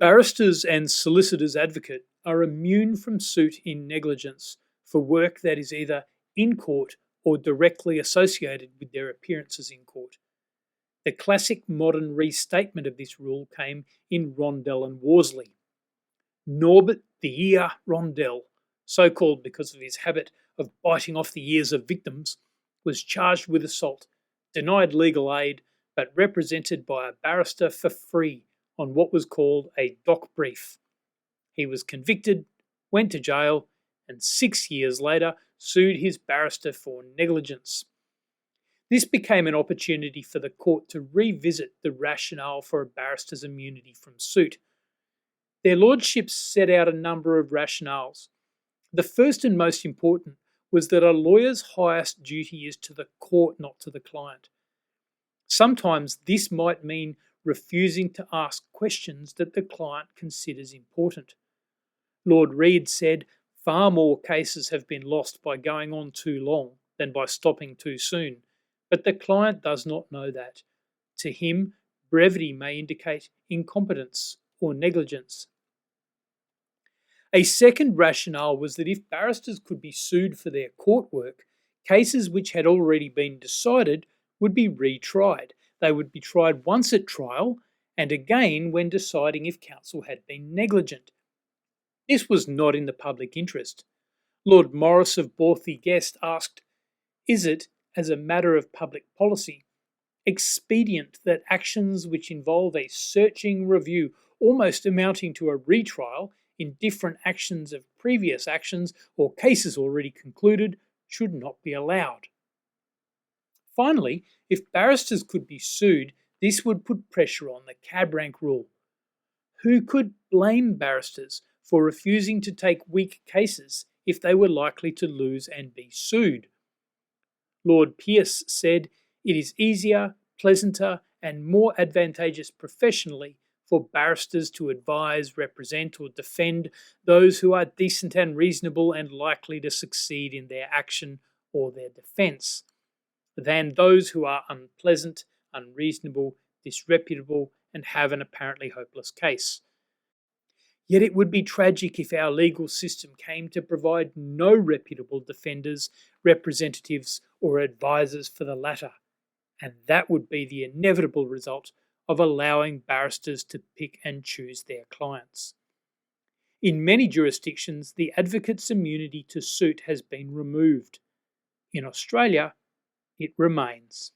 Barristers and solicitors advocate are immune from suit in negligence for work that is either in court or directly associated with their appearances in court. The classic modern restatement of this rule came in Rondel and Worsley. Norbert the Ear Rondel, so called because of his habit of biting off the ears of victims, was charged with assault, denied legal aid, but represented by a barrister for free on what was called a dock brief. He was convicted, went to jail, and 6 years later sued his barrister for negligence. This became an opportunity for the court to revisit the rationale for a barrister's immunity from suit. Their lordships set out a number of rationales. The first and most important was that a lawyer's highest duty is to the court, not to the client. Sometimes this might mean refusing to ask questions that the client considers important. Lord Reid said, "Far more cases have been lost by going on too long than by stopping too soon, but the client does not know that. To him, brevity may indicate incompetence or negligence." A second rationale was that if barristers could be sued for their court work, cases which had already been decided would be retried. They would be tried once at trial and again when deciding if counsel had been negligent. This was not in the public interest. Lord Morris of Borthey Guest asked, "Is it, as a matter of public policy, expedient that actions which involve a searching review, almost amounting to a retrial, in different actions of previous actions or cases already concluded, should not be allowed?" Finally, if barristers could be sued, this would put pressure on the cab rank rule. Who could blame barristers for refusing to take weak cases if they were likely to lose and be sued? Lord Pearce said, "It is easier, pleasanter, and more advantageous professionally for barristers to advise, represent, or defend those who are decent and reasonable and likely to succeed in their action or their defence, than those who are unpleasant, unreasonable, disreputable, and have an apparently hopeless case." Yet it would be tragic if our legal system came to provide no reputable defenders, representatives, or advisors for the latter, and that would be the inevitable result of allowing barristers to pick and choose their clients. In many jurisdictions, the advocate's immunity to suit has been removed. In Australia, it remains.